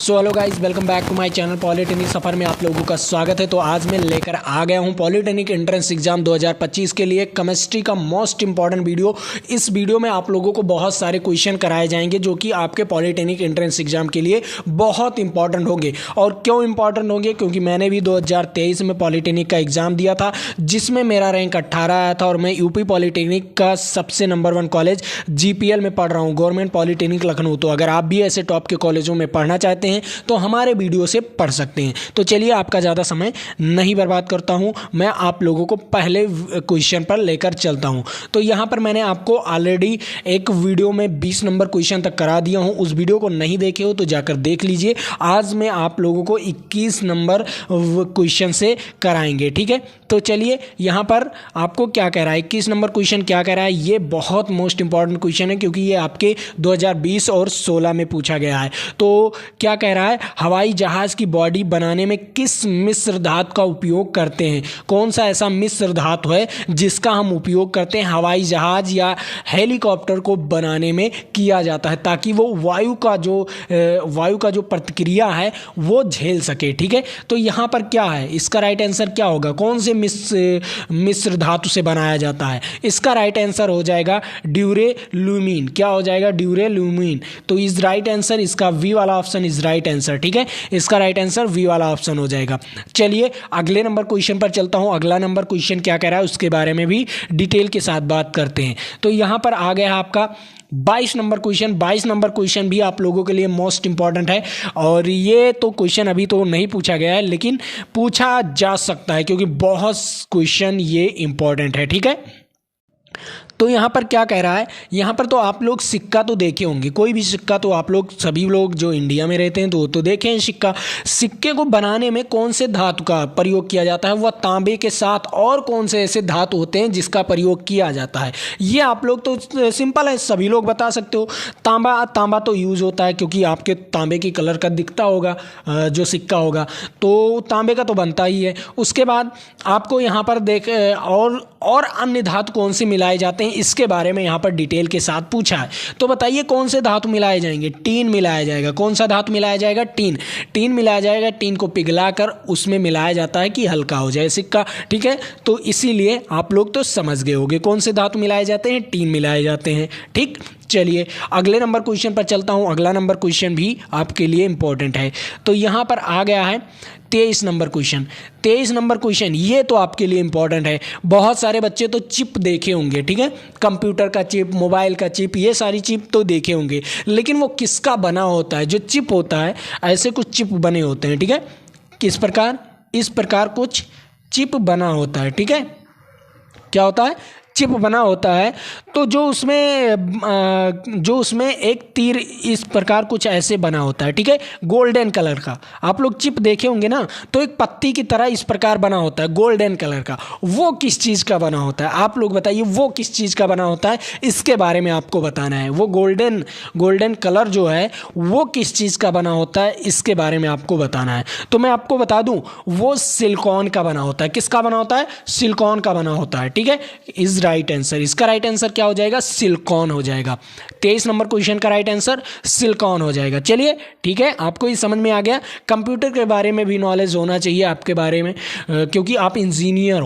So hello guys, welcome back to my channel. Polytechnic सफ़र में आप लोगों का स्वागत है। तो आज मैं लेकर आ गया हूं पॉलिटेक्निक एंट्रेंस एग्जाम 2025 के लिए केमिस्ट्री का मोस्ट इंपॉर्टेंट वीडियो। इस वीडियो में आप लोगों को बहुत सारे क्वेश्चन कराए जाएंगे जो कि आपके पॉलिटेक्निक एंट्रेंस एग्जाम के लिए बहुत इंपॉर्टेंट होंगे। और क्यों इंपॉर्टेंट होंगे? क्योंकि मैंने भी 2023 में पॉलिटेक्निक का एग्ज़ाम दिया था जिसमें मेरा रैंक 18 आया था और मैं यूपी पॉलिटेक्निक का सबसे नंबर 1 कॉलेज GPL में पढ़ रहा हूँ, गवर्नमेंट पॉलिटेक्निक लखनऊ। तो अगर आप भी ऐसे टॉप के कॉलेजों में पढ़ना चाहते हैं तो हमारे वीडियो से पढ़ सकते हैं। तो चलिए, आपका ज़्यादा समय नहीं बर्बाद करता हूं, मैं आप लोगों को पहले क्वेश्चन पर लेकर चलता हूं। तो यहां पर मैंने आपको ऑलरेडी एक वीडियो में 20 नंबर क्वेश्चन तक करा दिया हूं। उस वीडियो को नहीं देखे हो तो जाकर देख लीजिए। आज मैं आप लोगों को 21 नंबर क्वेश्चन से कराएंगे, ठीक है। तो चलिए, यहाँ पर आपको क्या कह रहा है, 21 नंबर क्वेश्चन क्या कह रहा है। ये बहुत मोस्ट इंपॉर्टेंट क्वेश्चन है क्योंकि ये आपके 2020 और 16 में पूछा गया है। तो क्या कह रहा है, हवाई जहाज की बॉडी बनाने में किस मिश्र धातु का उपयोग करते हैं? कौन सा ऐसा मिश्र धातु है जिसका हम उपयोग करते हैं हवाई जहाज या हेलीकॉप्टर को बनाने में किया जाता है, ताकि वो वायु का जो प्रतिक्रिया है वो झेल सके, ठीक है। तो यहाँ पर क्या है, इसका राइट आंसर क्या होगा? कौन से मिश्र धातु से बनाया जाता है? इसका राइट आंसर हो जाएगा ड्यूरेलुमीन। क्या हो जाएगा? ड्यूरेलुमीन। तो इज राइट आंसर, इसका वी वाला ऑप्शन इज राइट आंसर, ठीक है। इसका राइट आंसर वी वाला ऑप्शन हो जाएगा। चलिए, अगले नंबर क्वेश्चन पर चलता हूं। अगला नंबर क्वेश्चन क्या कह रहा है उसके बारे में भी डिटेल के साथ बात करते हैं। तो यहां पर आ गया है आपका 22 नंबर क्वेश्चन। 22 नंबर क्वेश्चन भी आप लोगों के लिए मोस्ट इंपॉर्टेंट है और ये तो क्वेश्चन अभी तो नहीं पूछा गया है लेकिन पूछा जा सकता है क्योंकि बहुत क्वेश्चन ये इंपॉर्टेंट है, ठीक है। तो यहाँ पर क्या कह रहा है, यहाँ पर तो आप लोग सिक्का तो देखे होंगे, कोई भी सिक्का तो आप लोग सभी लोग जो इंडिया में रहते हैं तो वो तो देखे हैं सिक्का। सिक्के को बनाने में कौन से धातु का प्रयोग किया जाता है? वह तांबे के साथ और कौन से ऐसे धातु होते हैं जिसका प्रयोग किया जाता है? ये आप लोग तो सिंपल है, सभी लोग बता सकते हो। तांबा तो यूज़ होता है क्योंकि आपके तांबे की कलर का दिखता होगा जो सिक्का होगा, तो तांबे का तो बनता ही है। उसके बाद आपको यहाँ पर और अन्य धातु कौन से मिलाए जाते हैं इसके बारे में यहाँ पर डिटेल के साथ पूछा है। तो बताइए कौन से धातु मिलाए जाएंगे? टीन मिलाया जाएगा। कौन सा धातु मिलाया जाएगा? टीन मिलाया जाएगा। टीन को पिघलाकर उसमें मिलाया जाता है कि हल्का हो जाए सिक्का, ठीक है। तो इसीलिए आप लोग तो समझ गए होंगे कौन से धातु मिलाए जाते हैं, टीन मिलाए जाते हैं, ठीक। चलिए, अगले नंबर क्वेश्चन पर चलता हूं। अगला नंबर क्वेश्चन भी आपके लिए इंपॉर्टेंट है। तो यहां पर आ गया है 23 नंबर क्वेश्चन। 23 नंबर क्वेश्चन ये तो आपके लिए इंपॉर्टेंट है। बहुत सारे बच्चे तो चिप देखे होंगे, ठीक है। कंप्यूटर का चिप, मोबाइल का चिप, ये सारी चिप तो देखे होंगे, लेकिन वो किसका बना होता है? जो चिप होता है, ऐसे कुछ चिप बने होते हैं, ठीक है। किस प्रकार? इस प्रकार कुछ चिप बना होता है, ठीक है। क्या होता है? चिप बना होता है। तो जो उसमें एक तीर इस प्रकार कुछ ऐसे बना होता है, ठीक है, गोल्डन कलर का। आप लोग चिप देखे होंगे ना, तो एक पत्ती की तरह इस प्रकार बना होता है गोल्डन कलर का। वो किस चीज़ का बना होता है? आप लोग बताइए वो किस चीज़ का बना होता है, इसके बारे में आपको बताना है। वो गोल्डन कलर जो है वो किस चीज़ का बना होता है, इसके बारे में आपको बताना है। तो मैं आपको बता दूं, वो सिलिकॉन का बना होता है। किसका बना होता है? सिलिकॉन का बना होता है, ठीक है। Is right answer. इसका राइट आंसर क्या हो जाएगा? सिलिकॉन हो जाएगा। 23 नंबर क्वेश्चन का राइट आंसर सिलिकॉन हो जाएगा। चलिए, ठीक है, आपको ये समझ में आ गया। कंप्यूटर के बारे में भी नॉलेज होना चाहिए आपके बारे में, क्योंकि आप इंजीनियर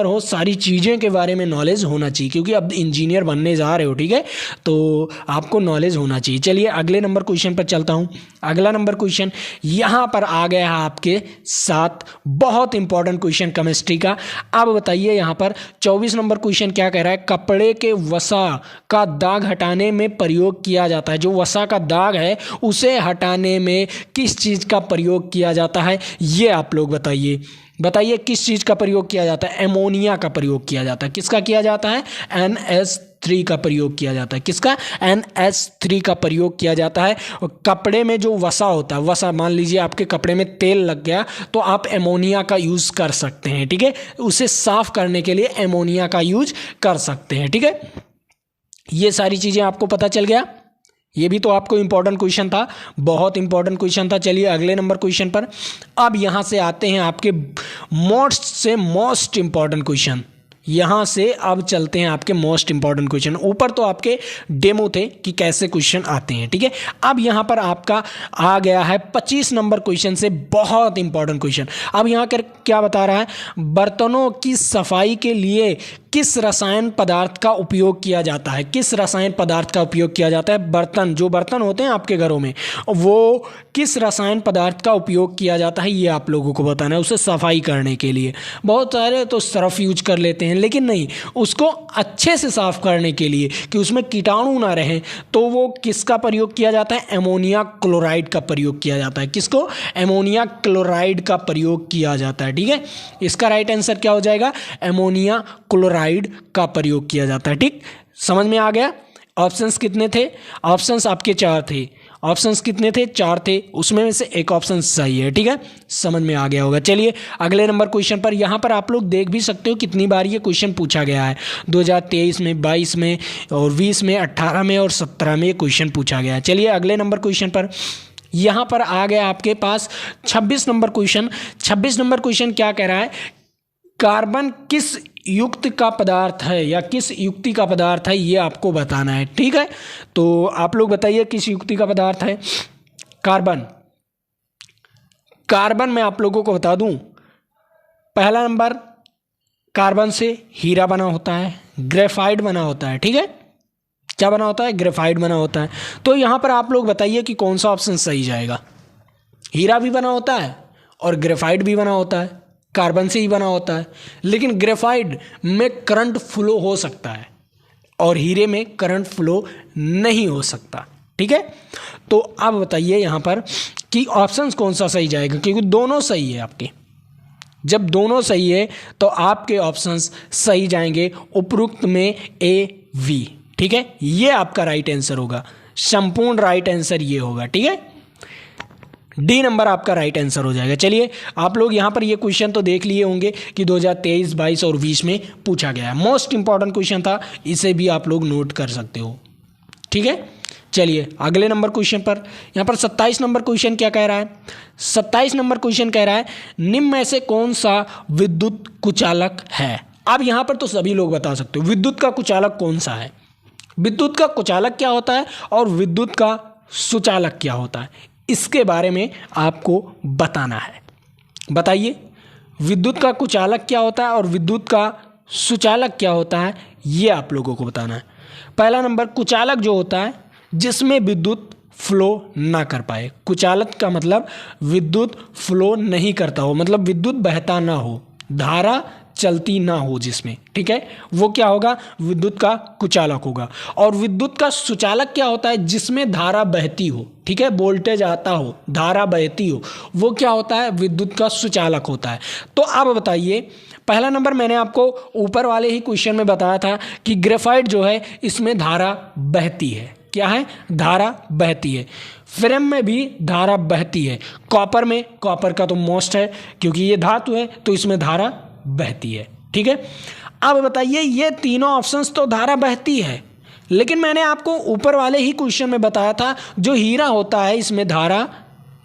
हो, सारी चीज़ें के बारे में नॉलेज होना चाहिए क्योंकि अब इंजीनियर बनने जा रहे हो, ठीक है। तो आपको नॉलेज होना चाहिए। चलिए, अगले नंबर क्वेश्चन पर चलता हूँ। अगला नंबर क्वेश्चन यहाँ पर आ गया है आपके साथ, बहुत इंपॉर्टेंट क्वेश्चन केमिस्ट्री का। अब बताइए यहाँ पर 24 नंबर क्वेश्चन क्या कह रहा है? कपड़े के वसा का दाग हटाने में प्रयोग किया जाता है। जो वसा का दाग है उसे हटाने में किस चीज़ का प्रयोग किया जाता है? ये आप लोग बताइए किस चीज़ का प्रयोग किया जाता है? एमोनिया का प्रयोग किया जाता है। किसका किया जाता है? NH3 का प्रयोग किया जाता है। किसका? NH3 का प्रयोग किया जाता है। और कपड़े में जो वसा होता है, वसा मान लीजिए आपके कपड़े में तेल लग गया तो आप एमोनिया का यूज़ कर सकते हैं, ठीक है। उसे साफ करने के लिए एमोनिया का यूज कर सकते हैं, ठीक है। ये सारी चीज़ें आपको पता चल गया। ये भी तो आपको इंपॉर्टेंट क्वेश्चन था, बहुत इंपॉर्टेंट क्वेश्चन था। चलिए, अगले नंबर क्वेश्चन पर अब यहाँ से आते हैं आपके मोस्ट इंपॉर्टेंट क्वेश्चन। यहाँ से अब चलते हैं आपके मोस्ट इंपॉर्टेंट क्वेश्चन। ऊपर तो आपके डेमो थे कि कैसे क्वेश्चन आते हैं, ठीक है। अब यहाँ पर आपका आ गया है 25 नंबर क्वेश्चन से बहुत इंपॉर्टेंट क्वेश्चन। अब यहाँ कर क्या बता रहा है, बर्तनों की सफाई के लिए किस रसायन पदार्थ का उपयोग किया जाता है। किस रसायन पदार्थ का उपयोग किया जाता है, बर्तन जो बर्तन होते हैं आपके घरों में वो किस रसायन पदार्थ का उपयोग किया जाता है, ये आप लोगों को बताना है। उसे सफाई करने के लिए बहुत सारे तो सर्फ यूज कर लेते हैं, लेकिन नहीं, उसको अच्छे से साफ करने के लिए कि उसमें कीटाणु ना रहें, तो वो किसका प्रयोग किया जाता है, अमोनिया क्लोराइड का प्रयोग किया जाता है। किसको, अमोनिया क्लोराइड का प्रयोग किया जाता है, ठीक है। इसका राइट आंसर क्या हो जाएगा, अमोनिया क्लोराइड का प्रयोग किया जाता है, ठीक। समझ में आ गया। ऑप्शंस कितने थे, ऑप्शंस आपके 4 थे। ऑप्शंस कितने थे, 4 थे, उसमें में से एक ऑप्शन सही है, ठीक है। समझ में आ गया होगा। चलिए अगले नंबर क्वेश्चन पर। यहाँ पर आप लोग देख भी सकते हो कितनी बार ये क्वेश्चन पूछा गया है। 2023 में, 22 में और 20 में, 18 में और 17 में ये क्वेश्चन पूछा गया है। चलिए अगले नंबर क्वेश्चन पर। यहाँ पर आ गया आपके पास 26 नंबर क्वेश्चन। 26 नंबर क्वेश्चन क्या कह रहा है, कार्बन किस युक्त का पदार्थ है या किस युक्ति का पदार्थ है, ये आपको बताना है, ठीक है। तो आप लोग बताइए किस युक्ति का पदार्थ है कार्बन। कार्बन मैं आप लोगों को बता दूं, पहला नंबर, कार्बन से हीरा बना होता है, ग्रेफाइट बना होता है, ठीक है। क्या बना होता है, ग्रेफाइट बना होता है। तो यहाँ पर आप लोग बताइए कि कौन सा ऑप्शन सही जाएगा। हीरा भी बना होता है और ग्रेफाइट भी बना होता है, कार्बन से ही बना होता है, लेकिन ग्रेफाइट में करंट फ्लो हो सकता है और हीरे में करंट फ्लो नहीं हो सकता, ठीक है। तो अब बताइए यहाँ पर कि ऑप्शंस कौन सा सही जाएगा, क्योंकि दोनों सही है आपके। जब दोनों सही है तो आपके ऑप्शंस सही जाएंगे उपरोक्त में ए वी, ठीक है। ये आपका राइट आंसर होगा, संपूर्ण राइट आंसर ये होगा, ठीक है। डी नंबर आपका राइट आंसर हो जाएगा। चलिए आप लोग यहाँ पर ये क्वेश्चन तो देख लिए होंगे कि 2023, 22 और 20 में पूछा गया है। मोस्ट इंपॉर्टेंट क्वेश्चन था, इसे भी आप लोग नोट कर सकते हो, ठीक है। चलिए अगले नंबर क्वेश्चन पर। यहाँ पर 27 नंबर क्वेश्चन क्या कह रहा है, 27 नंबर क्वेश्चन कह रहा है निम्न में से कौन सा विद्युत कुचालक है। अब यहाँ पर तो सभी लोग बता सकते हो विद्युत का कुचालक कौन सा है, विद्युत का कुचालक क्या होता है और विद्युत का सुचालक क्या होता है, इसके बारे में आपको बताना है। बताइए विद्युत का कुचालक क्या होता है और विद्युत का सुचालक क्या होता है, ये आप लोगों को बताना है। पहला नंबर, कुचालक जो होता है जिसमें विद्युत फ्लो ना कर पाए। कुचालक का मतलब विद्युत फ्लो नहीं करता हो, मतलब विद्युत बहता ना हो, धारा चलती ना हो जिसमें, ठीक है, वो क्या होगा, विद्युत का कुचालक होगा। और विद्युत का सुचालक क्या होता है, जिसमें धारा बहती हो, ठीक है, वोल्टेज आता हो, धारा बहती हो, वो क्या होता है, विद्युत का सुचालक होता है। तो अब बताइए, पहला नंबर मैंने आपको ऊपर वाले ही क्वेश्चन में बताया था कि ग्रेफाइट जो है इसमें धारा बहती है। क्या है, धारा बहती है। फ्रेम में भी धारा बहती है। कॉपर में, कॉपर का तो मोस्ट है क्योंकि ये धातु है तो इसमें धारा बहती है, ठीक है। अब बताइए ये तीनों ऑप्शंस तो धारा बहती है, लेकिन मैंने आपको ऊपर वाले ही क्वेश्चन में बताया था जो हीरा होता है इसमें धारा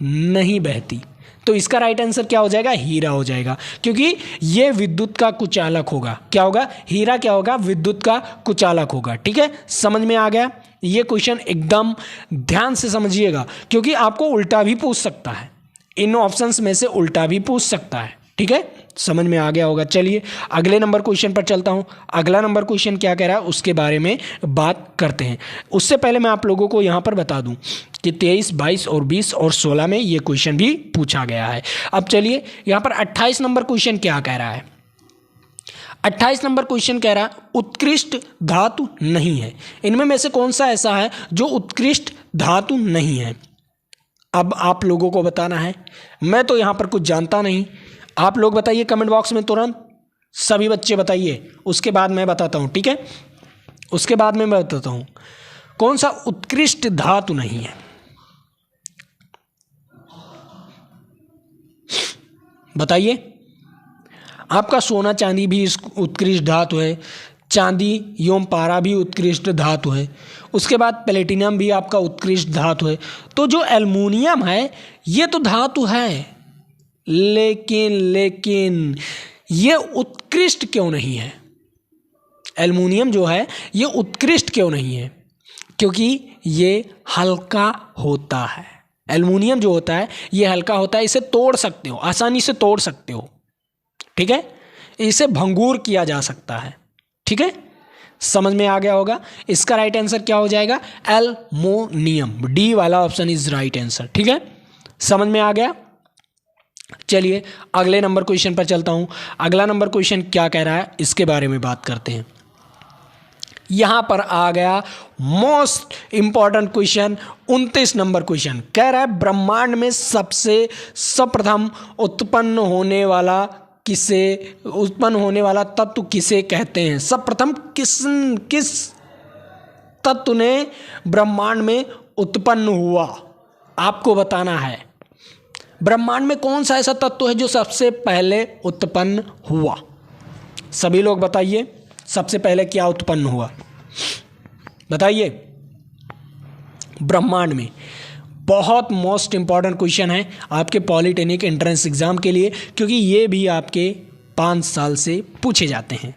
नहीं बहती। तो इसका राइट आंसर क्या हो जाएगा, हीरा हो जाएगा, क्योंकि ये विद्युत का कुचालक होगा। क्या होगा, हीरा क्या होगा, विद्युत का कुचालक होगा, ठीक है। समझ में आ गया। ये क्वेश्चन एकदम ध्यान से समझिएगा क्योंकि आपको उल्टा भी पूछ सकता है, इन ऑप्शंस में से उल्टा भी पूछ सकता है, ठीक है। समझ में आ गया होगा। चलिए अगले नंबर क्वेश्चन पर चलता हूं। अगला नंबर क्वेश्चन क्या कह रहा है उसके बारे में बात करते हैं। उससे पहले मैं आप लोगों को यहां पर बता दूं कि 23, 22 और 20 और 16 में ये क्वेश्चन भी पूछा गया है। अब चलिए यहां पर 28 नंबर क्वेश्चन क्या कह रहा है। 28 नंबर क्वेश्चन कह रहा है उत्कृष्ट धातु नहीं है। इनमें में से कौन सा ऐसा है जो उत्कृष्ट धातु नहीं है। अब आप लोगों को बताना है, मैं तो यहां पर कुछ जानता नहीं, आप लोग बताइए कमेंट बॉक्स में तुरंत, सभी बच्चे बताइए, उसके बाद मैं बताता हूं, ठीक है। उसके बाद में मैं बताता हूं कौन सा उत्कृष्ट धातु नहीं है। बताइए। आपका सोना चांदी भी उत्कृष्ट धातु है, चांदी एवं पारा भी उत्कृष्ट धातु है, उसके बाद प्लेटिनम भी आपका उत्कृष्ट धातु है। तो जो एल्युमिनियम है ये तो धातु है, लेकिन ये उत्कृष्ट क्यों नहीं है। एल्युमिनियम जो है ये उत्कृष्ट क्यों नहीं है? क्योंकि ये हल्का होता है। एल्युमिनियम जो होता है ये हल्का होता है, इसे तोड़ सकते हो, आसानी से तोड़ सकते हो, ठीक है, इसे भंगूर किया जा सकता है, ठीक है, समझ में आ गया होगा। इसका राइट आंसर क्या हो जाएगा? एल्युमिनियम, डी वाला ऑप्शन इज राइट आंसर, ठीक है, समझ में आ गया। चलिए अगले नंबर क्वेश्चन पर चलता हूं। अगला नंबर क्वेश्चन क्या कह रहा है इसके बारे में बात करते हैं। यहां पर आ गया most important question, 29 number question कह रहा है ब्रह्मांड में सबसे सर्वप्रथम उत्पन्न होने वाला तत्व किसे कहते हैं? सर्वप्रथम किस तत्व ने ब्रह्मांड में उत्पन्न हुआ, आपको बताना है। ब्रह्मांड में कौन सा ऐसा तत्व है जो सबसे पहले उत्पन्न हुआ? सभी लोग बताइए, सबसे पहले क्या उत्पन्न हुआ, बताइए। ब्रह्मांड में बहुत मोस्ट इंपॉर्टेंट क्वेश्चन है आपके पॉलिटेक्निक एंट्रेंस एग्जाम के लिए, क्योंकि ये भी आपके 5 साल से पूछे जाते हैं।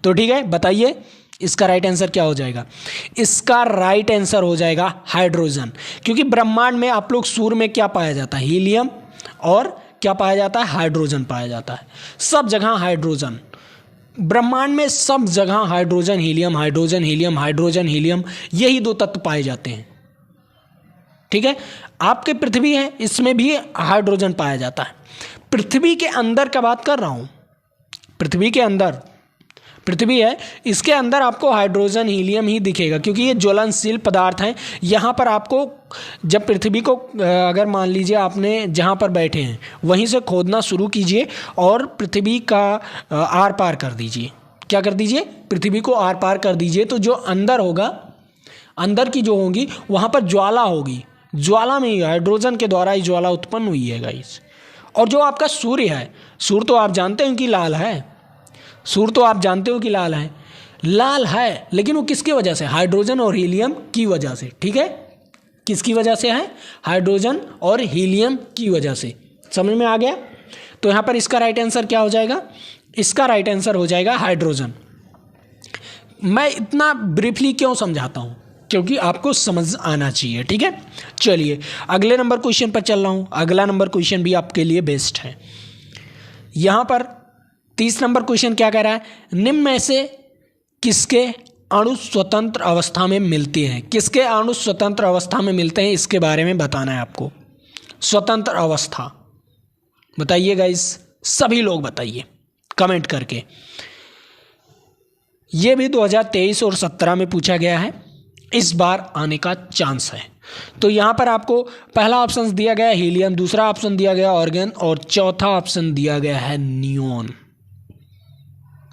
तो ठीक है, बताइए इसका राइट आंसर क्या हो जाएगा? इसका राइट आंसर हो जाएगा हाइड्रोजन, क्योंकि ब्रह्मांड में आप लोग सूर्य में क्या पाया जाता है? हीलियम, और क्या पाया जाता है? हाइड्रोजन पाया जाता है। सब जगह हाइड्रोजन, ब्रह्मांड में सब जगह hydrogen helium, hydrogen helium, hydrogen helium, यही 2 तत्व पाए जाते हैं, ठीक है। आपके पृथ्वी है, इसमें भी हाइड्रोजन पाया जाता है। पृथ्वी के अंदर का बात कर रहा हूं, पृथ्वी के अंदर, पृथ्वी है, इसके अंदर आपको हाइड्रोजन हीलियम ही दिखेगा, क्योंकि ये ज्वलनशील पदार्थ हैं। यहाँ पर आपको जब पृथ्वी को अगर मान लीजिए आपने जहाँ पर बैठे हैं वहीं से खोदना शुरू कीजिए और पृथ्वी का आर पार कर दीजिए। क्या कर दीजिए? पृथ्वी को आर पार कर दीजिए, तो जो अंदर होगा, अंदर की जो होगी वहाँ पर ज्वाला होगी, ज्वाला में ही हाइड्रोजन के द्वारा ही ज्वाला उत्पन्न हुई है गाइस। और जो आपका सूर्य है, सूर्य तो आप जानते हो कि लाल है, सूर्य तो आप जानते हो कि लाल है, लाल है, लेकिन वो किसकी वजह से? हाइड्रोजन और हीलियम की वजह से, ठीक है। किसकी वजह से है? हाइड्रोजन और हीलियम की वजह से। समझ में आ गया? तो यहाँ पर इसका राइट आंसर क्या हो जाएगा? इसका राइट आंसर हो जाएगा हाइड्रोजन। मैं इतना ब्रीफली क्यों समझाता हूँ? क्योंकि आपको समझ आना चाहिए, ठीक है। चलिए अगले नंबर क्वेश्चन पर चल रहा हूँ। अगला नंबर क्वेश्चन भी आपके लिए बेस्ट है। यहाँ पर 30 नंबर क्वेश्चन क्या कह रहा है? निम्न में से किसके अणु स्वतंत्र अवस्था में मिलते हैं? किसके अणु स्वतंत्र अवस्था में मिलते हैं, इसके बारे में बताना है आपको। स्वतंत्र अवस्था बताइए गाइस, सभी लोग बताइए कमेंट करके। यह भी 2023 और 17 में पूछा गया है, इस बार आने का चांस है। तो यहां पर आपको पहला ऑप्शन दिया गया है हीलियम, दूसरा ऑप्शन दिया गया ऑर्गन, और चौथा ऑप्शन दिया गया है नियोन।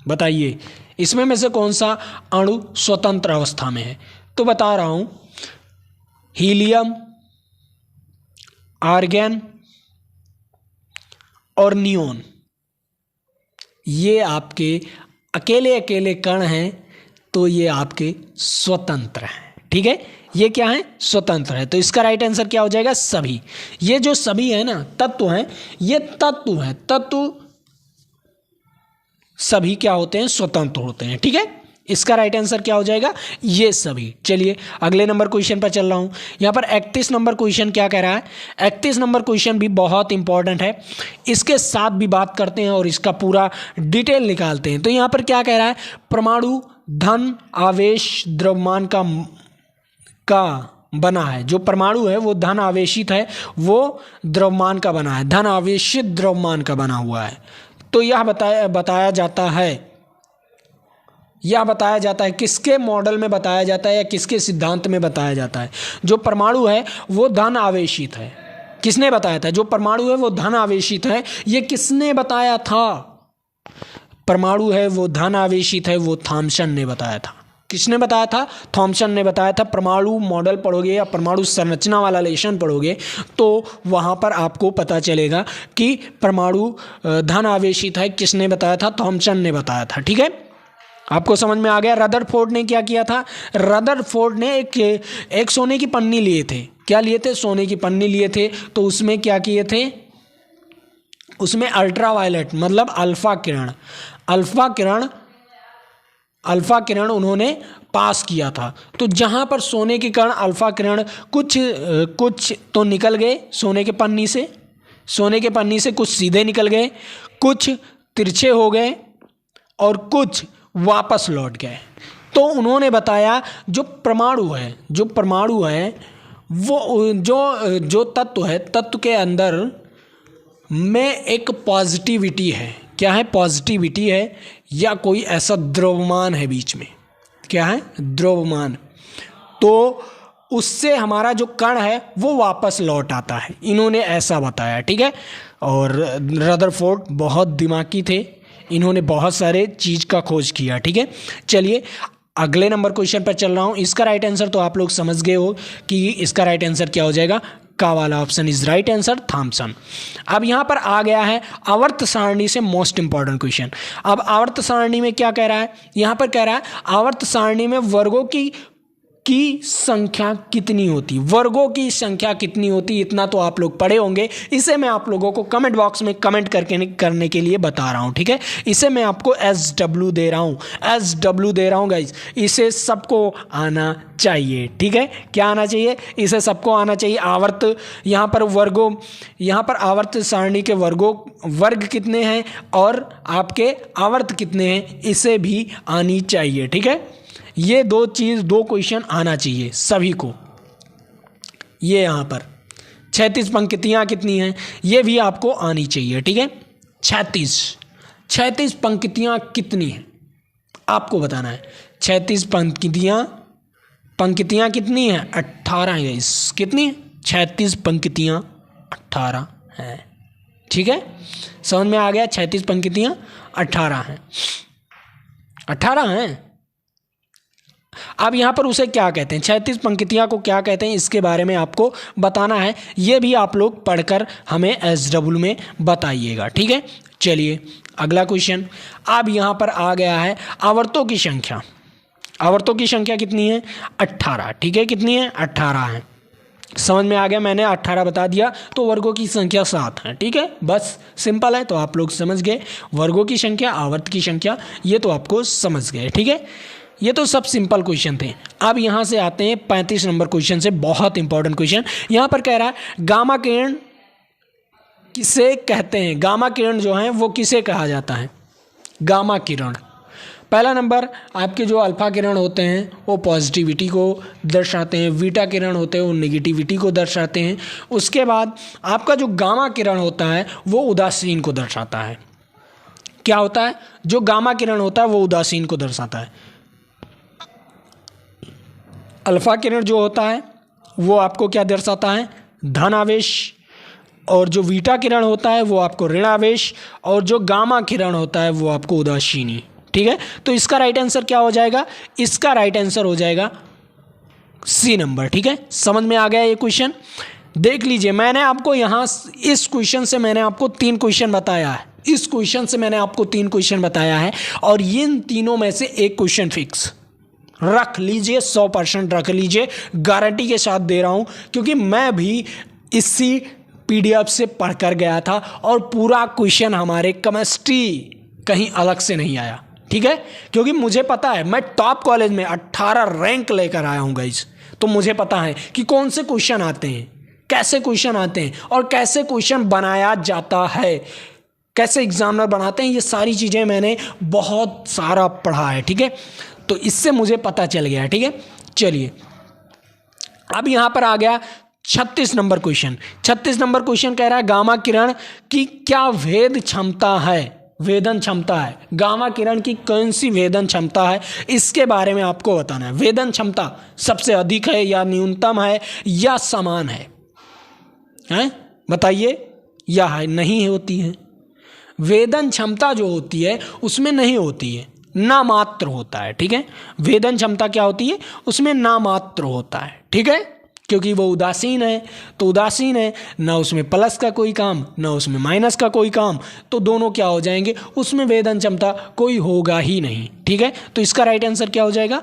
बताइए इसमें में से कौन सा अणु स्वतंत्र अवस्था में है? तो बता रहा हूं, हीलियम, आर्गन और नियोन, ये आपके अकेले अकेले कण हैं, तो ये आपके स्वतंत्र हैं, ठीक है। ये क्या है? स्वतंत्र है। तो इसका राइट आंसर क्या हो जाएगा? सभी। ये जो सभी है ना, तत्व हैं, ये तत्व है, तत्व सभी क्या होते हैं? स्वतंत्र होते हैं, ठीक है। इसका राइट आंसर क्या हो जाएगा? ये सभी। चलिए अगले नंबर क्वेश्चन पर चल रहा हूं। यहां पर 31 नंबर क्वेश्चन क्या कह रहा है? 31 नंबर क्वेश्चन भी बहुत इंपॉर्टेंट है, इसके साथ भी बात करते हैं और इसका पूरा डिटेल निकालते हैं। तो यहां पर क्या कह रहा है? परमाणु धन आवेश द्रव्यमान का बना है। जो परमाणु है वो धन आवेशित है, वो द्रव्यमान का बना है, धन आवेशित द्रव्यमान का बना हुआ है। तो यह बताया जाता है किसके मॉडल में बताया जाता है या किसके सिद्धांत में बताया जाता है? जो परमाणु है वो धन आवेशित है। किसने बताया था? जो परमाणु है वो धन आवेशित है, ये किसने बताया था? परमाणु है वो धन आवेशित है, वो थॉमसन ने बताया था। किसने बताया था? थॉमसन ने बताया था। परमाणु मॉडल पढ़ोगे या परमाणु संरचना वाला लेसन पढ़ोगे तो वहाँ पर आपको पता चलेगा कि परमाणु धन आवेशित है। किसने बताया था? थॉमसन ने बताया था, ठीक है। आपको समझ में आ गया? रदरफोर्ड ने क्या किया था? रदरफोर्ड ने एक सोने की पन्नी लिए थे। क्या लिए थे? सोने की पन्नी लिए थे। तो उसमें क्या किए थे? उसमें अल्ट्रावायलेट मतलब अल्फा किरण अल्फा किरण उन्होंने पास किया था। तो जहाँ पर सोने के कण अल्फा किरण कुछ तो निकल गए सोने के पन्नी से कुछ सीधे निकल गए, कुछ तिरछे हो गए और कुछ वापस लौट गए। तो उन्होंने बताया जो परमाणु है वो जो तत्व है, तत्व के अंदर में एक पॉजिटिविटी है। क्या है? पॉजिटिविटी है या कोई ऐसा द्रव्यमान है बीच में। क्या है? द्रव्यमान। तो उससे हमारा जो कण है वो वापस लौट आता है, इन्होंने ऐसा बताया। ठीक है। और रदरफोर्ड बहुत दिमागी थे, इन्होंने बहुत सारे चीज़ का खोज किया। ठीक है। चलिए अगले नंबर क्वेश्चन पर चल रहा हूँ। इसका राइट आंसर तो आप लोग समझ गए हो कि इसका राइट आंसर क्या हो जाएगा। का वाला option is right answer, Thomson. अब यहाँ पर आ गया है आवर्त सारणी से मोस्ट इंपॉर्टेंट क्वेश्चन। अब आवर्त सारणी में क्या कह रहा है? यहाँ पर कह रहा है आवर्त सारणी में वर्गों की संख्या कितनी होती, वर्गों की संख्या कितनी होती, इतना तो आप लोग पढ़े होंगे। इसे मैं आप लोगों को कमेंट बॉक्स में कमेंट करने के लिए बता रहा हूँ। ठीक है। इसे मैं आपको SW दे रहा हूँ गाइज। इसे सबको आना चाहिए। ठीक है। क्या आना चाहिए? इसे सबको आना चाहिए। आवर्त यहाँ पर आवर्त सारणी के वर्ग कितने हैं और आपके आवर्त कितने हैं, इसे भी आनी चाहिए। ठीक है। ये दो क्वेश्चन आना चाहिए सभी को। ये यहाँ पर 36 पंक्तियाँ कितनी हैं, ये भी आपको आनी चाहिए। ठीक है। 36 पंक्तियाँ कितनी हैं आपको बताना है। 36 पंक्तियाँ कितनी हैं? 18 है। कितनी है? 36 पंक्तियाँ 18 हैं। ठीक है। समझ में आ गया? 36 पंक्तियाँ 18 हैं। 18 हैं। अब यहाँ पर उसे क्या कहते हैं, 36 पंक्तियाँ को क्या कहते हैं, इसके बारे में आपको बताना है। ये भी आप लोग पढ़कर हमें SW में बताइएगा। ठीक है। चलिए अगला क्वेश्चन। अब यहाँ पर आ गया है आवर्तों की संख्या। आवर्तों की संख्या कितनी है? 18। ठीक है। कितनी है? 18 है। समझ में आ गया? मैंने 18 बता दिया। तो वर्गों की संख्या 7 है। ठीक है। बस सिंपल है, तो आप लोग समझ गए। वर्गों की संख्या, आवर्त की संख्या, ये तो आपको समझ गए। ठीक है। ये तो सब सिंपल क्वेश्चन थे। अब यहाँ से आते हैं 35 नंबर क्वेश्चन से, बहुत इंपॉर्टेंट क्वेश्चन। यहाँ पर कह रहा है गामा किरण किसे कहते हैं? गामा किरण जो है वो किसे कहा जाता है? गामा किरण। पहला नंबर आपके जो अल्फा किरण होते हैं वो पॉजिटिविटी को दर्शाते हैं, बीटा किरण होते हैं वो नेगेटिविटी को दर्शाते हैं। उसके बाद आपका जो गामा किरण होता है वो उदासीन को दर्शाता है। क्या होता है? जो गामा किरण होता है वो उदासीन को दर्शाता है। अल्फा किरण जो होता है वो आपको क्या दर्शाता है? धन आवेश। और जो बीटा किरण होता है वो आपको ऋण आवेश। और जो गामा किरण होता है वो आपको उदासीनी। ठीक है। तो इसका राइट आंसर क्या हो जाएगा? इसका राइट आंसर हो जाएगा C नंबर। ठीक है। समझ में आ गया ये क्वेश्चन? देख लीजिए, मैंने आपको यहाँ इस क्वेश्चन से मैंने आपको 3 क्वेश्चन बताया है। इस क्वेश्चन से मैंने आपको 3 क्वेश्चन बताया है और इन तीनों में से एक क्वेश्चन फिक्स रख लीजिए, 100% रख लीजिए, गारंटी के साथ दे रहा हूं, क्योंकि मैं भी इसी PDF से पढ़ कर गया था और पूरा क्वेश्चन हमारे केमिस्ट्री कहीं अलग से नहीं आया। ठीक है। क्योंकि मुझे पता है, मैं टॉप कॉलेज में 18 रैंक लेकर आया हूं गाइस। तो मुझे पता है कि कौन से क्वेश्चन आते हैं, कैसे क्वेश्चन आते हैं और कैसे क्वेश्चन बनाया जाता है, कैसे एग्जामिनर बनाते हैं। ये सारी चीज़ें मैंने बहुत सारा पढ़ा है। ठीक है। तो इससे मुझे पता चल गया। ठीक है। चलिए अब यहां पर आ गया 36 नंबर क्वेश्चन। 36 नंबर क्वेश्चन कह रहा है गामा किरण की क्या वेद क्षमता है? वेदन क्षमता है। गामा किरण की कौन सी वेदन क्षमता है, इसके बारे में आपको बताना है। वेदन क्षमता सबसे अधिक है या न्यूनतम है या समान है? बताइए। या है नहीं होती है? वेदन क्षमता जो होती है उसमें नहीं होती है, नामात्र होता है। ठीक है। वेदन क्षमता क्या होती है? उसमें नामात्र होता है। ठीक है। क्योंकि वो उदासीन है, तो उदासीन है, ना उसमें प्लस का कोई काम ना उसमें माइनस का कोई काम, तो दोनों क्या हो जाएंगे? उसमें वेदन क्षमता कोई होगा ही नहीं। ठीक है। तो इसका राइट आंसर क्या हो जाएगा?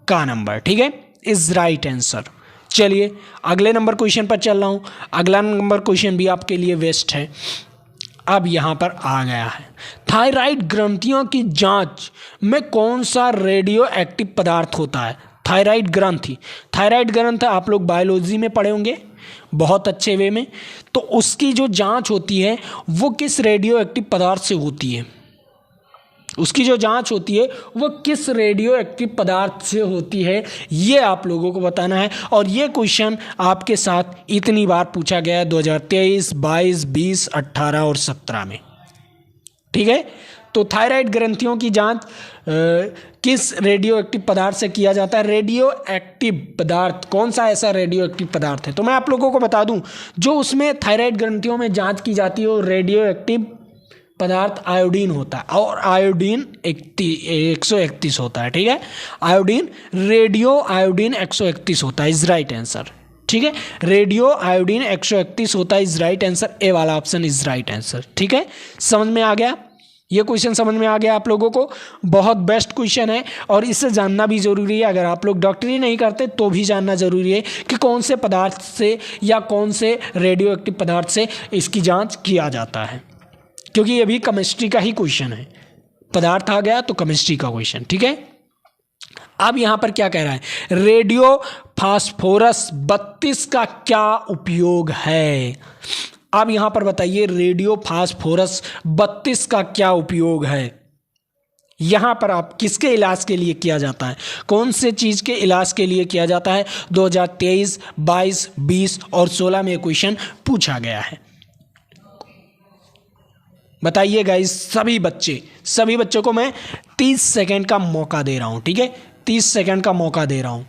का नंबर। ठीक है। Is right answer. चलिए अगले नंबर क्वेश्चन पर चल रहा हूं। अगला नंबर क्वेश्चन भी आपके लिए वेस्ट है। अब यहाँ पर आ गया है, थायराइड ग्रंथियों की जांच में कौन सा रेडियो एक्टिव पदार्थ होता है? थायराइड ग्रंथि, थायराइड ग्रंथ आप लोग बायोलॉजी में पढ़े होंगे बहुत अच्छे वे में। तो उसकी जो जांच होती है वो किस रेडियो एक्टिव पदार्थ से होती है? उसकी जो जांच होती है वो किस रेडियो एक्टिव पदार्थ से होती है, ये आप लोगों को बताना है। और ये क्वेश्चन आपके साथ इतनी बार पूछा गया है 2023, 22, 20, 18 और 17 में। ठीक है, तो थायराइड ग्रंथियों की जांच किस रेडियो एक्टिव पदार्थ से किया जाता है? रेडियो एक्टिव पदार्थ कौन सा ऐसा रेडियो एक्टिव पदार्थ है? तो मैं आप लोगों को बता दूं, जो उसमें थायराइड ग्रंथियों में जांच की जाती है वो रेडियो एक्टिव पदार्थ आयोडीन होता है, और आयोडीन 131 होता है। ठीक है, आयोडीन, रेडियो आयोडीन 131 होता है, इज राइट आंसर। ठीक है, रेडियो आयोडीन 131 होता है, इज राइट आंसर। ए वाला ऑप्शन इज राइट आंसर। ठीक है, समझ में आ गया? ये क्वेश्चन समझ में आ गया आप लोगों को? बहुत बेस्ट क्वेश्चन है और इसे जानना भी ज़रूरी है। अगर आप लोग डॉक्टरी नहीं करते तो भी जानना ज़रूरी है कि कौन से पदार्थ से या कौन से रेडियो एक्टिव पदार्थ से इसकी जांच किया जाता है, क्योंकि ये भी केमिस्ट्री का ही क्वेश्चन है। पदार्थ आ गया तो केमिस्ट्री का क्वेश्चन। ठीक है, अब यहां पर क्या कह रहा है? रेडियो फास्फोरस 32 का क्या उपयोग है? अब यहां पर बताइए, रेडियो फास्फोरस 32 का क्या उपयोग है? यहां पर आप किसके इलाज के लिए किया जाता है? कौन से चीज के इलाज के लिए किया जाता है? 2023, 22, 20 और 16 में क्वेश्चन पूछा गया है। बताइए गाइस, सभी बच्चों को मैं 30 सेकेंड का मौका दे रहा हूं। ठीक है, 30 सेकेंड का मौका दे रहा हूं।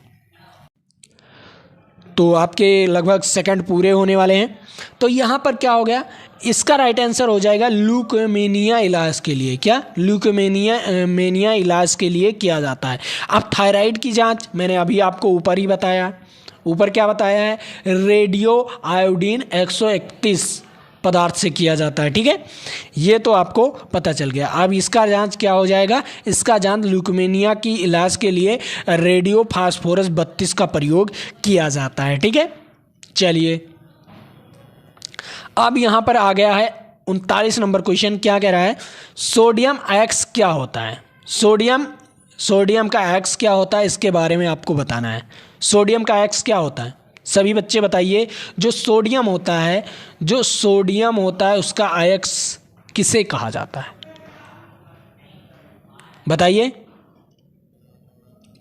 तो आपके लगभग सेकंड पूरे होने वाले हैं। तो यहां पर क्या हो गया? इसका राइट आंसर हो जाएगा ल्यूकेमिया इलाज के लिए। क्या? ल्यूकेमिया इलाज के लिए किया जाता है। अब थायराइड की जांच मैंने अभी आपको ऊपर ही बताया। ऊपर क्या बताया है? रेडियो आयोडीन 131 पदार्थ से किया जाता है। ठीक है, ये तो आपको पता चल गया। अब इसका जांच क्या हो जाएगा? इसका जांच ल्यूकेमिया की इलाज के लिए रेडियो फास्फोरस 32 का प्रयोग किया जाता है। ठीक है, चलिए अब यहां पर आ गया है 39 नंबर क्वेश्चन। क्या कह रहा है? सोडियम एक्स क्या होता है? सोडियम का एक्स क्या होता है, इसके बारे में आपको बताना है। सोडियम का एक्स क्या होता है? सभी बच्चे बताइए। जो सोडियम होता है उसका आयक्स किसे कहा जाता है? बताइए।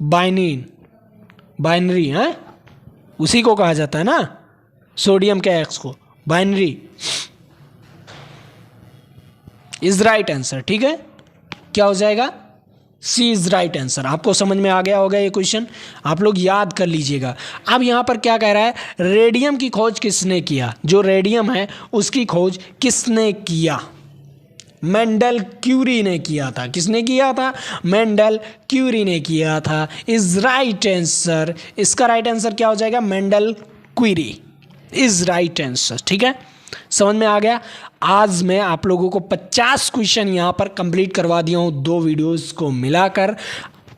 बाइनरी है, उसी को कहा जाता है ना, सोडियम के एक्स को, बाइनरी इज राइट आंसर। ठीक है, क्या हो जाएगा? सी इज राइट आंसर। आपको समझ में आ गया होगा ये क्वेश्चन, आप लोग याद कर लीजिएगा। अब यहां पर क्या कह रहा है? रेडियम की खोज किसने किया? जो रेडियम है उसकी खोज किसने किया? मेंडल क्यूरी ने किया था। किसने किया था? मेंडल क्यूरी ने किया था, इज राइट आंसर। इसका राइट आंसर क्या हो जाएगा? Mendel Curie is right answer. ठीक है, समझ में आ गया? आज मैं आप लोगों को 50 क्वेश्चन यहां पर कंप्लीट करवा दिया हूं, 2 वीडियोस को मिलाकर।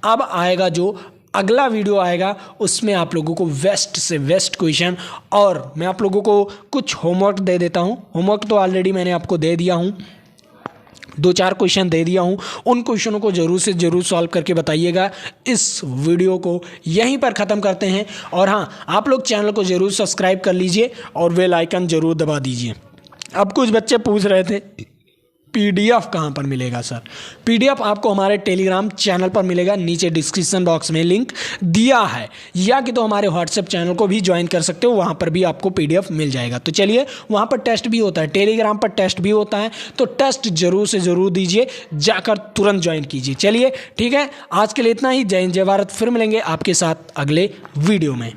अब आएगा जो अगला वीडियो आएगा उसमें आप लोगों को वेस्ट से वेस्ट क्वेश्चन, और मैं आप लोगों को कुछ होमवर्क दे देता हूं। होमवर्क तो ऑलरेडी मैंने आपको दे दिया हूं, 2-4 क्वेश्चन दे दिया हूं। उन क्वेश्चनों को जरूर से जरूर सॉल्व करके बताइएगा। इस वीडियो को यहीं पर ख़त्म करते हैं। और हाँ, आप लोग चैनल को जरूर सब्सक्राइब कर लीजिए और बेल आइकन जरूर दबा दीजिए। अब कुछ बच्चे पूछ रहे थे पीडीएफ कहाँ पर मिलेगा सर? पीडीएफ आपको हमारे टेलीग्राम चैनल पर मिलेगा, नीचे डिस्क्रिप्शन बॉक्स में लिंक दिया है, या कि तो हमारे व्हाट्सएप चैनल को भी ज्वाइन कर सकते हो, वहाँ पर भी आपको पीडीएफ मिल जाएगा। तो चलिए, वहाँ पर टेस्ट भी होता है, टेलीग्राम पर टेस्ट भी होता है, तो टेस्ट जरूर से ज़रूर दीजिए, जाकर तुरंत ज्वाइन कीजिए। चलिए ठीक है, आज के लिए इतना ही। जय हिंद, जय भारत। फिर मिलेंगे आपके साथ अगले वीडियो में।